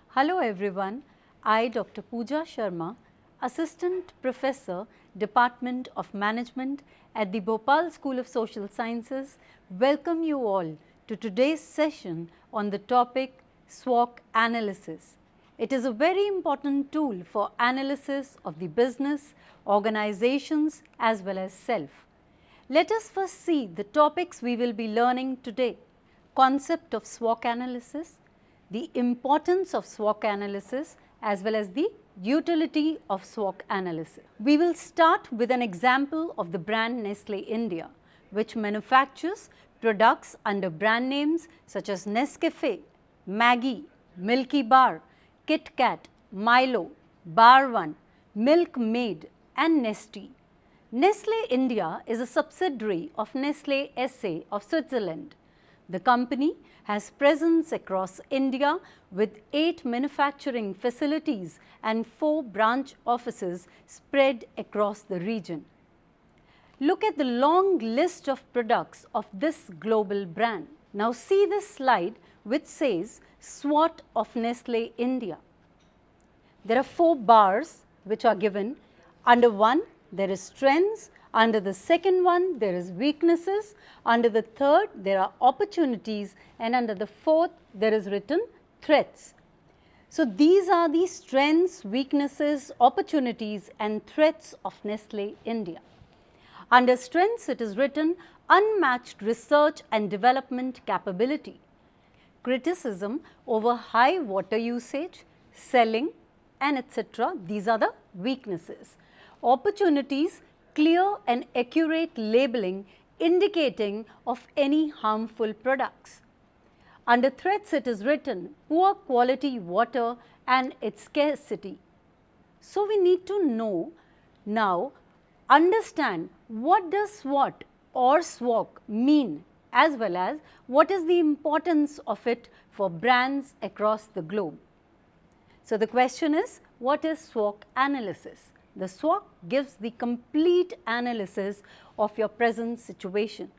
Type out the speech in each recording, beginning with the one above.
Hello everyone, I Dr. Pooja Sharma, Assistant Professor, Department of Management at the Bhopal School of Social Sciences, welcome you all to today's session on the topic SWOC Analysis. It is a very important tool for analysis of the business, organizations as well as self. Let us first see the topics we will be learning today. Concept of SWOC analysis, the importance of SWOC analysis as well as the utility of SWOC analysis. We will start with an example of the brand Nestlé India, which manufactures products under brand names such as Nescafe, Maggi, Milky Bar, Kit Kat, Milo, Bar One, Milk Maid and Nestea. Nestlé India is a subsidiary of Nestlé SA of Switzerland. The company has presence across India with 8 manufacturing facilities and 4 branch offices spread across the region. Look at the long list of products of this global brand. Now see this slide which says SWOT of Nestlé India. There are 4 bars which are given. Under one there is strengths, under the second one there is weaknesses, under the third there are opportunities and under the fourth there is written threats. So these are the strengths, weaknesses, opportunities and threats of Nestlé India. Under strengths it is written unmatched research and development capability, criticism over high water usage, selling and etc. These are the weaknesses. Opportunities, clear and accurate labeling indicating of any harmful products. Under threats it is written poor quality water and its scarcity. So we need to know now, understand what does SWOT or SWOC mean as well as what is the importance of it for brands across the globe. So the question is, what is SWOC analysis? The SWOC gives the complete analysis of your present situation.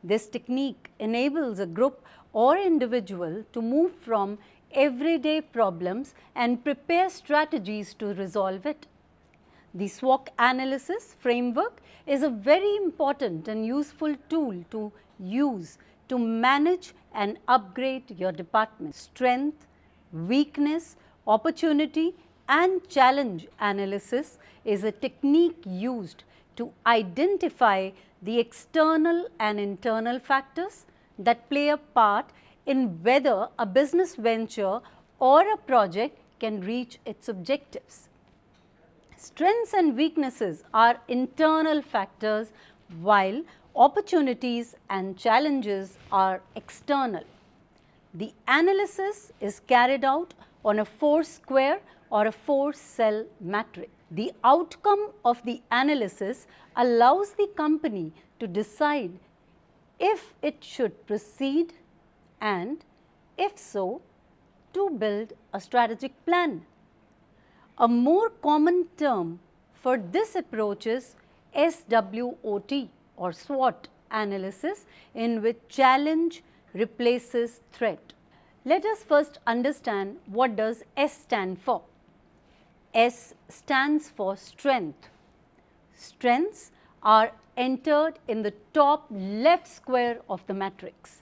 This technique enables a group or individual to move from everyday problems and prepare strategies to resolve it. The SWOC analysis framework is a very important and useful tool to use to manage and upgrade your department. Strength, weakness, opportunity and challenge analysis is a technique used to identify the external and internal factors that play a part in whether a business venture or a project can reach its objectives. Strengths and weaknesses are internal factors while opportunities and challenges are external. The analysis is carried out on a 4-square or a 4-cell matrix. The outcome of the analysis allows the company to decide if it should proceed and, if so, to build a strategic plan. A more common term for this approach is SWOT or SWOT analysis, in which challenge replaces threat. Let us first understand what does S stand for. S stands for strength. Strengths are entered in the top left square of the matrix.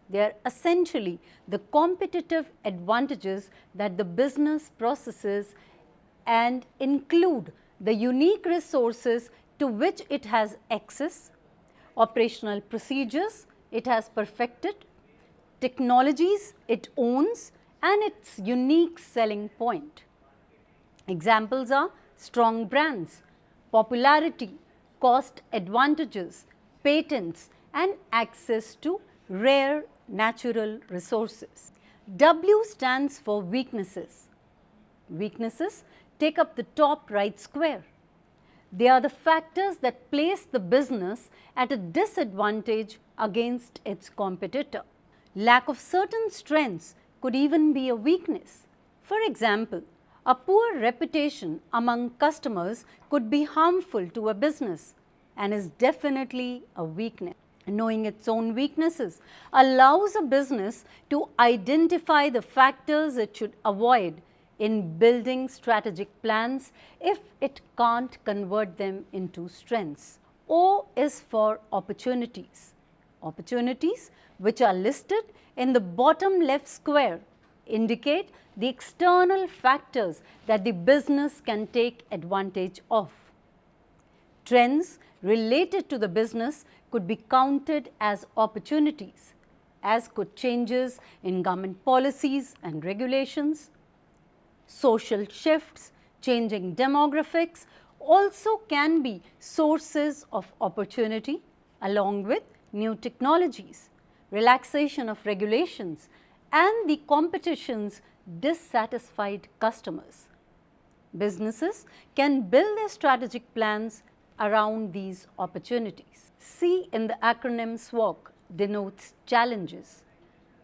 They are essentially the competitive advantages that the business possesses and include the unique resources to which it has access, operational procedures it has perfected, technologies it owns and its unique selling point. Examples are strong brands, popularity, cost advantages, patents and access to rare natural resources. W stands for weaknesses. Weaknesses take up the top right square. They are the factors that place the business at a disadvantage against its competitor. Lack of certain strengths could even be a weakness. For example, a poor reputation among customers could be harmful to a business and is definitely a weakness. Knowing its own weaknesses allows a business to identify the factors it should avoid in building strategic plans if it can't convert them into strengths. O is for opportunities. Opportunities, which are listed in the bottom left square, indicate the external factors that the business can take advantage of. Trends related to the business could be counted as opportunities, as could changes in government policies and regulations. Social shifts, changing demographics also can be sources of opportunity, along with new technologies, relaxation of regulations, and the competition's dissatisfied customers. Businesses can build their strategic plans around these opportunities. C in the acronym SWOC denotes challenges.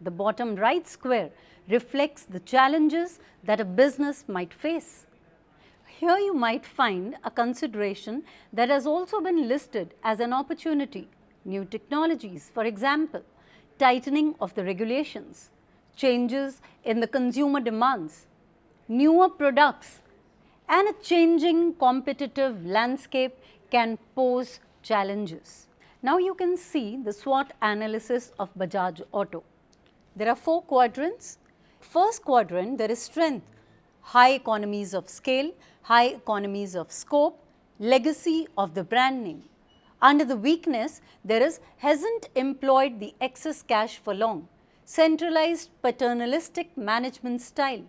The bottom right square reflects the challenges that a business might face. Here you might find a consideration that has also been listed as an opportunity: new technologies, for example, tightening of the regulations, changes in the consumer demands, newer products, and a changing competitive landscape can pose challenges. Now you can see the SWOT analysis of Bajaj Auto. There are 4 quadrants. First quadrant, there is strength, high economies of scale, high economies of scope, legacy of the brand name. Under the weakness, there is hasn't employed the excess cash for long, centralized paternalistic management style.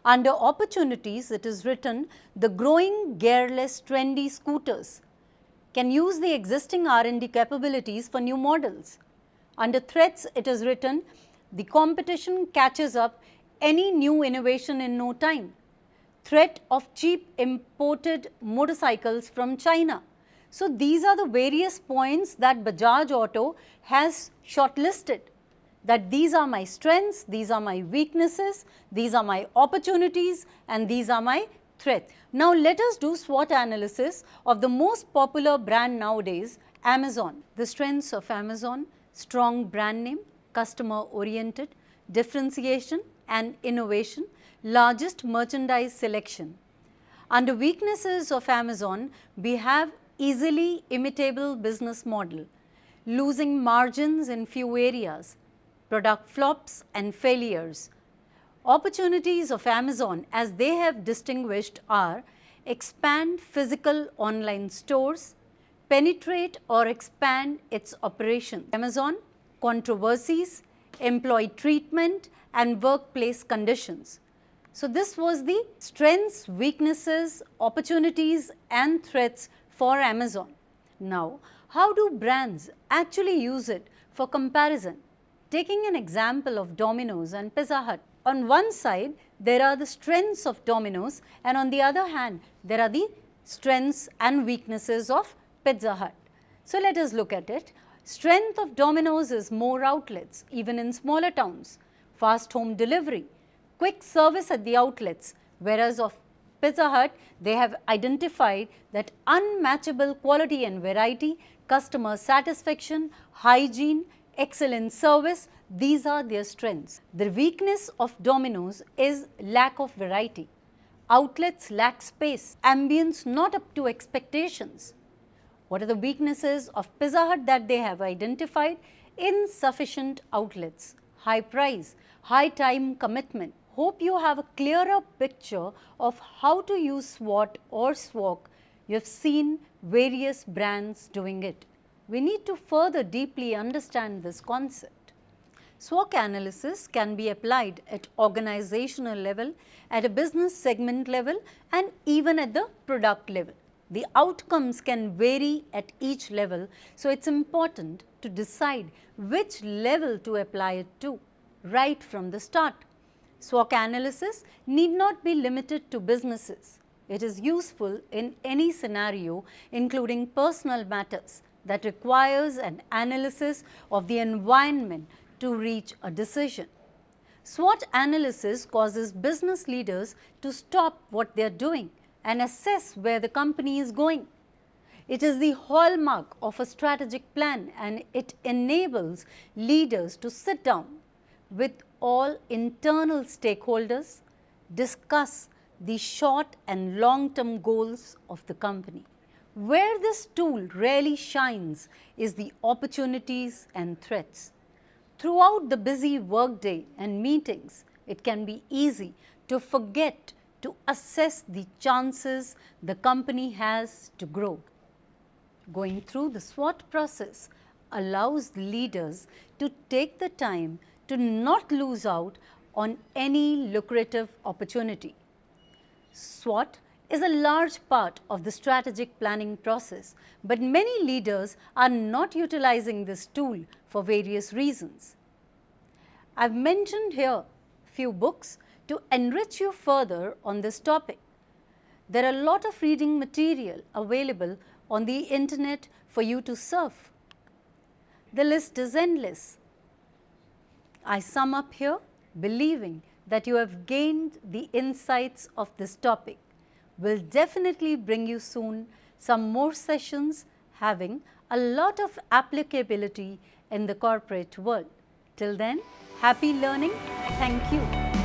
Under opportunities, it is written the growing gearless trendy scooters can use the existing R&D capabilities for new models. Under threats, it is written the competition catches up any new innovation in no time. Threat of cheap imported motorcycles from China. So these are the various points that Bajaj Auto has shortlisted, that these are my strengths, these are my weaknesses, these are my opportunities, and these are my threats. Now let us do SWOT analysis of the most popular brand nowadays, Amazon. The strengths of Amazon: strong brand name, customer oriented, differentiation and innovation, largest merchandise selection. Under weaknesses of Amazon, we have easily imitable business model, losing margins in few areas, product flops and failures. Opportunities of Amazon, as they have distinguished, are expand physical online stores, penetrate or expand its operations. Amazon, controversies, employee treatment and workplace conditions. So this was the strengths, weaknesses, opportunities and threats for Amazon. Now, how do brands actually use it for comparison? Taking an example of Domino's and Pizza Hut. On one side, there are the strengths of Domino's, and on the other hand, there are the strengths and weaknesses of Pizza Hut. So let us look at it. Strength of Domino's is more outlets, even in smaller towns, fast home delivery, quick service at the outlets, whereas of Pizza Hut, they have identified that unmatchable quality and variety, customer satisfaction, hygiene, excellent service, these are their strengths. The weakness of Domino's is lack of variety. Outlets lack space, ambience not up to expectations. What are the weaknesses of Pizza Hut that they have identified? Insufficient outlets, high price, high time commitment. Hope you have a clearer picture of how to use SWOT or SWOC. You have seen various brands doing it. We need to further deeply understand this concept. SWOC analysis can be applied at organizational level, at a business segment level, and even at the product level. The outcomes can vary at each level, so it's important to decide which level to apply it to right from the start. SWOC analysis need not be limited to businesses. It is useful in any scenario, including personal matters, that requires an analysis of the environment to reach a decision. SWOT analysis causes business leaders to stop what they are doing and assess where the company is going. It is the hallmark of a strategic plan, and it enables leaders to sit down with all internal stakeholders, discuss the short and long-term goals of the company. Where this tool really shines is the opportunities and threats. Throughout the busy workday and meetings, it can be easy to forget to assess the chances the company has to grow. Going through the SWOT process allows leaders to take the time to not lose out on any lucrative opportunity. SWOT is a large part of the strategic planning process, but many leaders are not utilizing this tool for various reasons. I've mentioned here few books to enrich you further on this topic. There are a lot of reading material available on the internet for you to surf. The list is endless. I sum up here believing that you have gained the insights of this topic. We'll definitely bring you soon some more sessions having a lot of applicability in the corporate world. Till then, happy learning. Thank you.